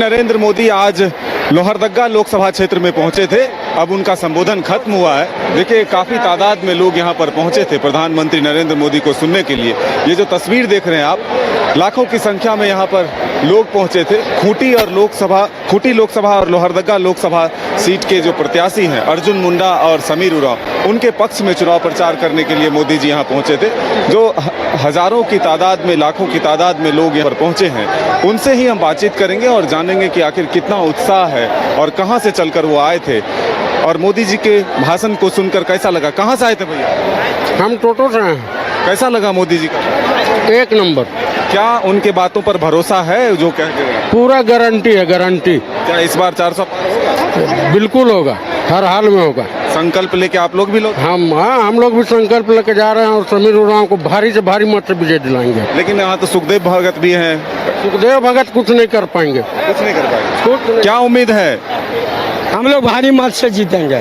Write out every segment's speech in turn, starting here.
नरेंद्र मोदी आज लोहरदगा लोकसभा क्षेत्र में पहुंचे थे। अब उनका संबोधन खत्म हुआ है। देखिए, काफी तादाद में लोग यहां पर पहुंचे थे प्रधानमंत्री नरेंद्र मोदी को सुनने के लिए। ये जो तस्वीर देख रहे हैं आप, लाखों की संख्या में यहां पर लोग पहुंचे थे। खूंटी लोकसभा और लोहरदगा लोकसभा सीट के जो प्रत्याशी हैं अर्जुन मुंडा और समीर उरांव, उनके पक्ष में चुनाव प्रचार करने के लिए मोदी जी यहाँ पहुंचे थे। जो हजारों की तादाद में, लाखों की तादाद में लोग यहाँ पर पहुंचे हैं, उनसे ही हम बातचीत करेंगे और जानेंगे कि आखिर कितना उत्साह है और कहाँ से चलकर वो आए थे और मोदी जी के भाषण को सुनकर कैसा लगा। कहाँ से आए थे भैया? हम टोटो से हैं। कैसा लगा मोदी जी का? एक नंबर। क्या उनके बातों पर भरोसा है जो कह के गए? पूरा गारंटी है, गारंटी। क्या इस बार 400 बिल्कुल होगा, हर हाल में होगा। संकल्प लेके आप लोग भी लोग? हम लोग भी संकल्प लेके जा रहे हैं और समीर उरांव को भारी से भारी मत से विजय दिलाएंगे। लेकिन यहाँ तो सुखदेव भगत भी हैं। सुखदेव भगत कुछ नहीं कर पाएंगे। कुछ नहीं कर पाएंगे। क्या उम्मीद है? हम लोग भारी मत से जीतेंगे।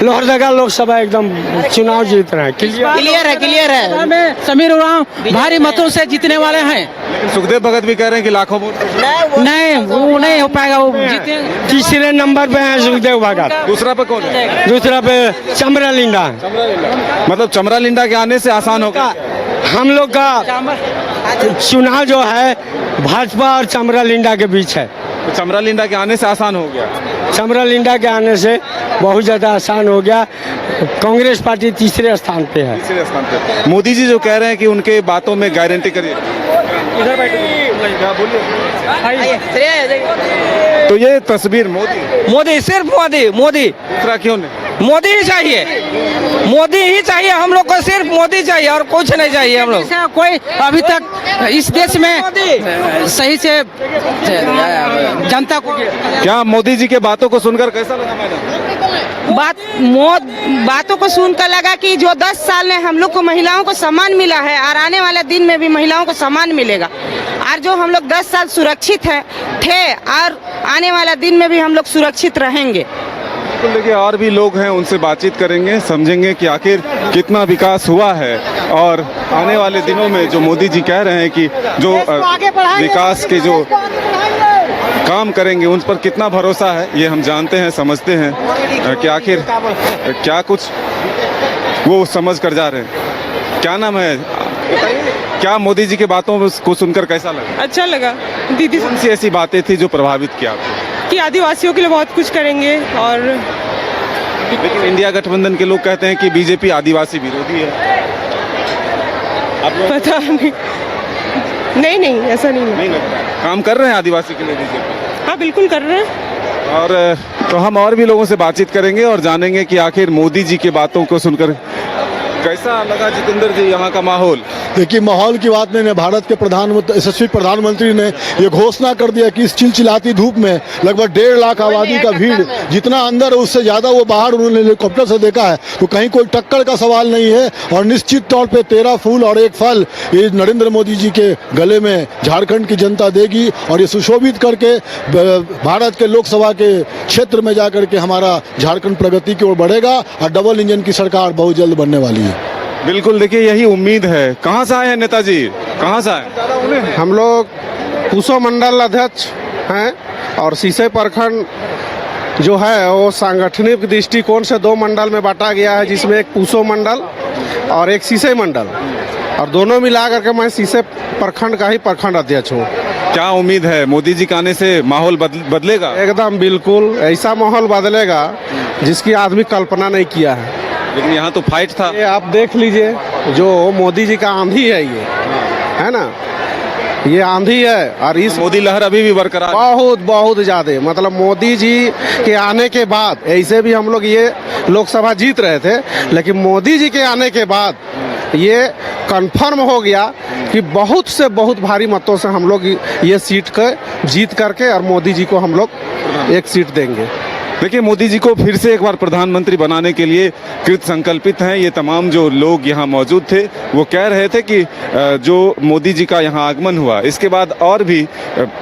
लोहरदगा लोकसभा एकदम चुनाव जीत रहे हैं। क्लियर है। समीर उरांव भारी मतों से जीतने वाले हैं। लेकिन सुखदेव भगत भी कह रहे हैं कि लाखों वोट नहीं, वो नहीं हो पाएगा। वो जीते। तीसरे नंबर पे है सुखदेव भगत। दूसरा पे कौन है? दूसरा पे चमरा लिंडा। मतलब चमरा लिंडा के आने से आसान होगा। हम लोग का चुनाव जो है भाजपा और चमरा लिंडा के बीच है। तो चमरा लिंडा के आने से आसान हो गया। चमरा लिंडा के आने से बहुत ज़्यादा आसान हो गया। कांग्रेस पार्टी तीसरे स्थान पे है। तीसरे स्थान पे। मोदी जी जो कह रहे हैं कि उनके बातों में गारंटी करिए। इधर बैठो, क्या बोलिए। तो ये तस्वीर मोदी सिर्फ मोदी। दूसरा क्यों नहीं? मोदी ही चाहिए। हम लोग को सिर्फ मोदी चाहिए और कुछ नहीं चाहिए। हम लोग कोई अभी तक इस देश में सही से जनता को। क्या मोदी जी के बातों को सुनकर कैसा लगा मैडम? बातों को सुनकर लगा कि जो 10 साल में हम लोग को महिलाओं को सम्मान मिला है और आने वाले दिन में भी महिलाओं को सम्मान मिलेगा। और जो हम लोग 10 साल सुरक्षित थे और आने वाला दिन में भी हम लोग सुरक्षित रहेंगे। देखिए, और भी लोग हैं, उनसे बातचीत करेंगे, समझेंगे कि आखिर कितना विकास हुआ है और आने वाले दिनों में जो मोदी जी कह रहे हैं कि जो विकास के जो काम करेंगे उन पर कितना भरोसा है, ये हम जानते हैं, समझते हैं कि आखिर क्या कुछ वो समझ कर जा रहे हैं। क्या नाम है? क्या मोदी जी के बातों को सुनकर कैसा लगा? अच्छा लगा। दीदी कौन सी ऐसी बातें थी जो प्रभावित किया आपको? कि आदिवासियों के लिए बहुत कुछ करेंगे। और लेकिन इंडिया गठबंधन के लोग कहते हैं कि बीजेपी आदिवासी विरोधी है। आप लोग पता नहीं, ऐसा नहीं है। नहीं लगता है। काम कर रहे हैं आदिवासी के लिए बीजेपी? हाँ, बिल्कुल कर रहे हैं। और तो हम और भी लोगों से बातचीत करेंगे और जानेंगे कि आखिर मोदी जी की बातों को सुनकर कैसा लगा। जितेंद्र जी, यहाँ का माहौल? देखिए, माहौल की बात नहीं है। भारत के यशस्वी प्रधानमंत्री ने ये घोषणा कर दिया कि इस चिलचिलाती धूप में लगभग 1.5 लाख आबादी का भीड़, जितना अंदर है उससे ज़्यादा वो बाहर उन्होंने हेलीकॉप्टर से देखा है। तो कहीं कोई टक्कर का सवाल नहीं है। और निश्चित तौर पे 13 फूल और 1 फल ये नरेंद्र मोदी जी के गले में झारखंड की जनता देगी और ये सुशोभित करके भारत के लोकसभा के क्षेत्र में जाकर के हमारा झारखंड प्रगति की ओर बढ़ेगा और डबल इंजन की सरकार बहुत जल्द बनने वाली है। बिल्कुल, देखिए यही उम्मीद है। कहाँ से आए हैं नेताजी? कहाँ से आए? हम लोग पूसो मंडल अध्यक्ष हैं और सीसे प्रखंड जो है वो सांगठनिक दृष्टिकोण से 2 मंडल में बांटा गया है, जिसमें एक पूसो मंडल और एक सीसे मंडल, और दोनों मिला करके मैं सीसे प्रखंड का ही प्रखंड अध्यक्ष हूँ। क्या उम्मीद है मोदी जी के आने से माहौल बदलेगा? एकदम बिल्कुल ऐसा माहौल बदलेगा जिसकी आदमी कल्पना नहीं किया है। लेकिन यहाँ तो फाइट था। ये आप देख लीजिए, जो मोदी जी का आंधी है, ये है ना, ये आंधी है। और इस मोदी लहर अभी भी बरकरार, बहुत ज़्यादा, मतलब मोदी जी के आने के बाद ऐसे भी हम लोग ये लोकसभा जीत रहे थे, लेकिन मोदी जी के आने के बाद ये कंफर्म हो गया कि बहुत से बहुत भारी मतों से हम लोग ये सीट को जीत करके और मोदी जी को हम लोग एक सीट देंगे। देखिए, मोदी जी को फिर से एक बार प्रधानमंत्री बनाने के लिए कृत संकल्पित हैं। ये तमाम जो लोग यहाँ मौजूद थे वो कह रहे थे कि जो मोदी जी का यहाँ आगमन हुआ, इसके बाद और भी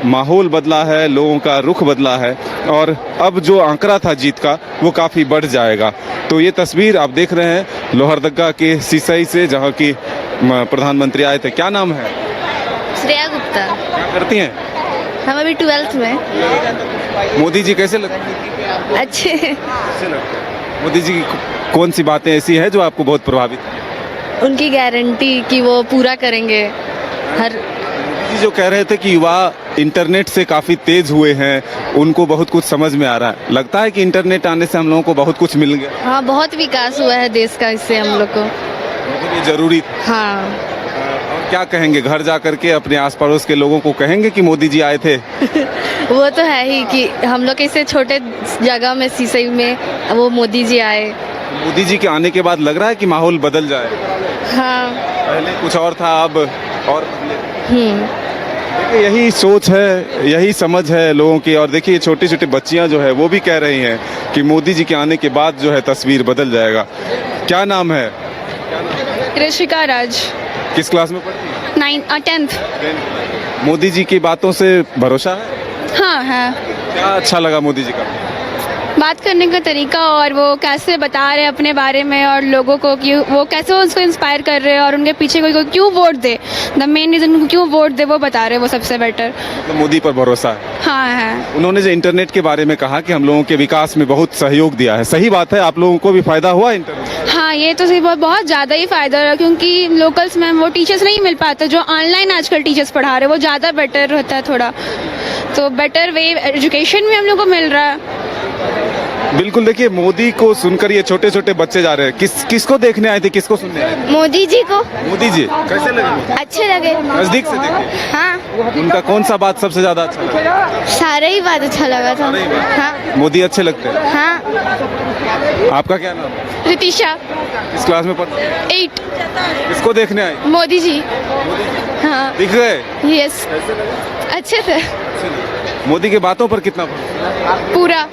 माहौल बदला है, लोगों का रुख बदला है और अब जो आंकड़ा था जीत का वो काफ़ी बढ़ जाएगा। तो ये तस्वीर आप देख रहे हैं लोहरदगा के सिसई से, जहाँ की प्रधानमंत्री आए थे। क्या नाम है? श्रेया गुप्ता। क्या करती हैं? हम अभी 12th में। मोदी जी कैसे लगते हैं? अच्छे। कैसे लगते हैं? मोदी जी की कौन सी बातें ऐसी है जो आपको बहुत प्रभावित है? उनकी गारंटी कि वो पूरा करेंगे हर। मोदी जी जो कह रहे थे कि युवा इंटरनेट से काफी तेज हुए हैं, उनको बहुत कुछ समझ में आ रहा है, लगता है कि इंटरनेट आने से हम लोगों को बहुत कुछ मिल गया? हाँ, बहुत विकास हुआ है देश का इससे हम लोग को। मतलब ये जरूरी था। हाँ। और क्या कहेंगे, घर जा करके अपने आस पड़ोस के लोगों को कहेंगे कि मोदी जी आए थे? वो तो है ही कि हम लोग ऐसे छोटे जगह में सीसई में वो मोदी जी आए। मोदी जी के आने के बाद लग रहा है कि माहौल बदल जाए? हाँ। पहले कुछ और था, अब और हम्म। देखिए यही सोच है, यही समझ है लोगों की। और देखिए छोटी छोटी बच्चियां जो है वो भी कह रही हैं कि मोदी जी के आने के बाद जो है तस्वीर बदल जाएगा। क्या नाम है? ऋषिका राज। किस क्लास में पढ़ती है? 10th। मोदी जी की बातों से भरोसा है? हाँ है। क्या अच्छा लगा मोदी जी का? बात करने का तरीका और वो कैसे बता रहे हैं अपने बारे में और लोगों को कि वो कैसे उसको इंस्पायर कर रहे हैं और उनके पीछे कोई क्यों vote they, the main reason उनको क्यों वोट दे वो बता रहे हैं, वो सबसे बेटर। तो मोदी पर भरोसा है? हाँ है। उन्होंने जो इंटरनेट के बारे में कहा कि हम लोगों के विकास में बहुत सहयोग दिया है, सही बात है? आप लोगों को भी फायदा हुआ इंटरनेट? हाँ, ये तो सही बहुत ज़्यादा ही फ़ायदा रहा क्योंकि लोकल्स में वो टीचर्स नहीं मिल पाते जो ऑनलाइन आजकल टीचर्स पढ़ा रहे हैं, वो ज़्यादा बेटर होता है थोड़ा, तो बेटर वे एजुकेशन भी हम लोग को मिल रहा है। बिल्कुल। देखिए मोदी को सुनकर ये छोटे छोटे बच्चे जा रहे हैं। किसको देखने आए थे, किसको सुनने आए थे? मोदी जी को। मोदी जी कैसे लगे? अच्छे लगे। नजदीक से देखे? हाँ। उनका कौन सा बात सबसे ज्यादा अच्छा लगा? सारे ही बात अच्छा लगा था। हाँ। मोदी अच्छे लगते हैं? हाँ। आपका क्या नाम है? रितिशा। किस क्लास में पढ़ते हैं? 8। किसको देखने आए? मोदी जी। हाँ। दिख गए? यस। अच्छे थे। मोदी के बातों पर कितना भरोसा? पूरा।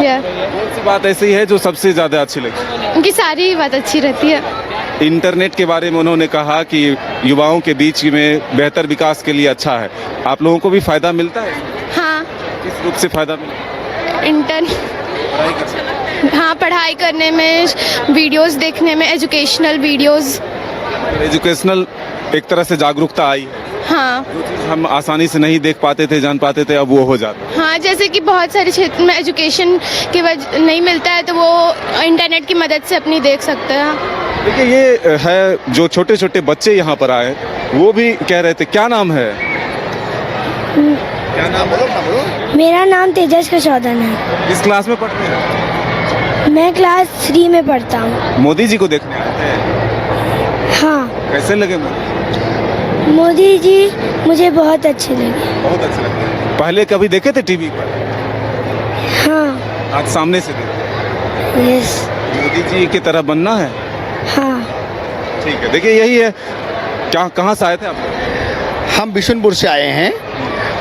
या कौन सी बात ऐसी है जो सबसे ज्यादा अच्छी लगी? उनकी सारी ही बात अच्छी रहती है। इंटरनेट के बारे में उन्होंने कहा कि युवाओं के बीच में बेहतर विकास के लिए अच्छा है। आप लोगों को भी फायदा मिलता है? हाँ। किस रूप से फायदा मिलता है? पढ़ाई कर सकते हैं? हाँ, पढ़ाई करने में, वीडियोस देखने में, एजुकेशनल वीडियोस। एजुकेशनल एक तरह से जागरूकता आई। हाँ। जो चीज़ हम आसानी से नहीं देख पाते थे, जान पाते थे, अब वो हो जाता। हाँ, जैसे कि बहुत सारे क्षेत्र में एजुकेशन की वजह नहीं मिलता है तो वो इंटरनेट की मदद से अपनी देख सकते हैं। देखिए ये है जो छोटे छोटे बच्चे यहाँ पर आए, वो भी कह रहे थे। क्या नाम है? क्या नाम है? मेरा नाम तेजस कशौदन है। किस क्लास में पढ़ते हैं? मैं क्लास 3 में पढ़ता हूँ। मोदी जी को देखने आते हैं? हाँ। कैसे लगे मोदी जी मुझे बहुत अच्छे लगे। बहुत अच्छे लगते हैं। पहले कभी देखे थे टीवी पर? हाँ। आज सामने से देखे? यस। मोदी जी की तरह बनना है? हाँ। ठीक है। देखिए यही है। क्या, कहाँ से आए थे आप? हम बिशुनपुर से आए हैं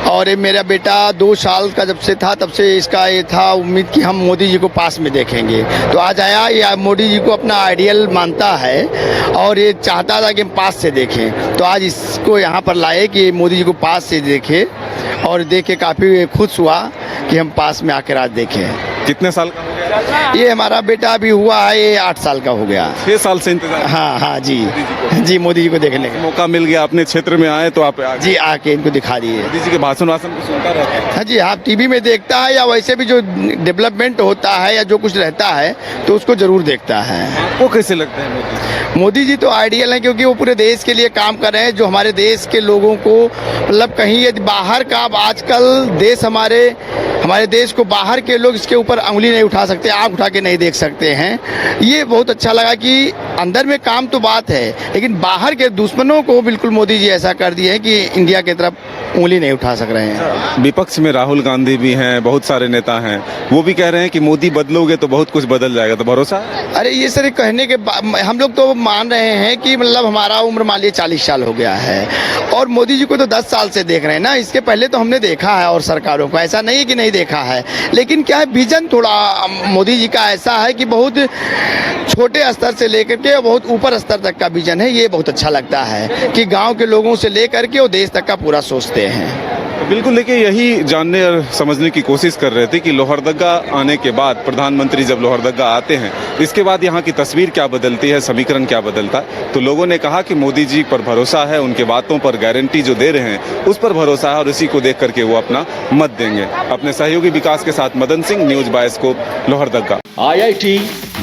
और ये मेरा बेटा 2 साल का जब से था तब से इसका ये था उम्मीद कि हम मोदी जी को पास में देखेंगे, तो आज आया। ये मोदी जी को अपना आइडियल मानता है और ये चाहता था कि हम पास से देखें, तो आज इसको यहाँ पर लाए कि मोदी जी को पास से देखे और देख के काफ़ी खुश हुआ कि हम पास में आकर आज देखें। कितने साल का हो गया? ये हमारा बेटा अभी हुआ है, ये 8 साल का हो गया। 6 साल से इंतजार? हाँ हाँ जी जी, मोदी जी को देखने का मौका मिल गया, अपने क्षेत्र में आए तो आप जी आके इनको दिखा दिए। मोदी जी के भाषण वासन को सुनता रहता है? हाँ जी, आप टीवी में देखता है या वैसे भी जो डेवलपमेंट होता है या जो कुछ रहता है तो उसको जरूर देखता है। आपको कैसे लगता है मोदी? मोदी जी तो आइडियल हैं क्योंकि वो पूरे देश के लिए काम कर रहे हैं, जो हमारे देश के लोगों को मतलब कहीं यदि बाहर का आजकल देश हमारे देश को बाहर के लोग इसके ऊपर उंगली नहीं उठा सकते, आंख उठा के नहीं देख सकते हैं। ये बहुत अच्छा लगा कि अंदर में काम तो बात है लेकिन बाहर के दुश्मनों को बिल्कुल मोदी जी ऐसा कर दिए हैं कि इंडिया की तरफ उंगली नहीं उठा सक रहे हैं। विपक्ष में राहुल गांधी भी हैं, बहुत सारे नेता हैं, वो भी कह रहे हैं कि मोदी बदलोगे तो बहुत कुछ बदल जाएगा, तो भरोसा है? अरे ये सर कहने के हम लोग तो मान रहे हैं कि मतलब हमारा उम्र मान लीजिए 40 साल हो गया है और मोदी जी को तो 10 साल से देख रहे हैं ना। इसके पहले तो हमने देखा है और सरकारों को, ऐसा नहीं है कि नहीं देखा है, लेकिन क्या है विजन थोड़ा मोदी जी का ऐसा है कि बहुत छोटे स्तर से लेकर के बहुत ऊपर स्तर तक का विजन है। ये बहुत अच्छा लगता है कि गांव के लोगों से लेकर के वो देश तक का पूरा सोचते हैं। बिल्कुल, देखिए यही जानने और समझने की कोशिश कर रहे थे कि लोहरदगा आने के बाद, प्रधानमंत्री जब लोहरदगा आते हैं, इसके बाद यहाँ की तस्वीर क्या बदलती है, समीकरण क्या बदलता है। तो लोगों ने कहा कि मोदी जी पर भरोसा है, उनके बातों पर गारंटी जो दे रहे हैं उस पर भरोसा है और इसी को देख करके वो अपना मत देंगे। अपने सहयोगी विकास के साथ Madan Singh, news bioscope, Lohardaga. IIT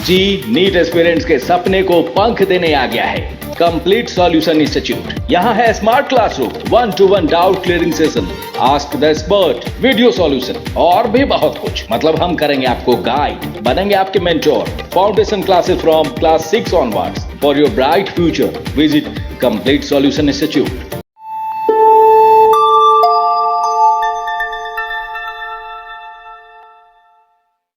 जी नीट एस्पिरेंट्स के सपने को पंख देने आ गया है कंप्लीट सॉल्यूशन इंस्टीट्यूट। यहाँ है smart classroom, 1-to-1 doubt clearing session, ask the expert, video solution और भी बहुत कुछ। मतलब हम करेंगे आपको गाइड, बनेंगे आपके mentor. Foundation classes from class 6 onwards for your bright future. Visit complete solution institute.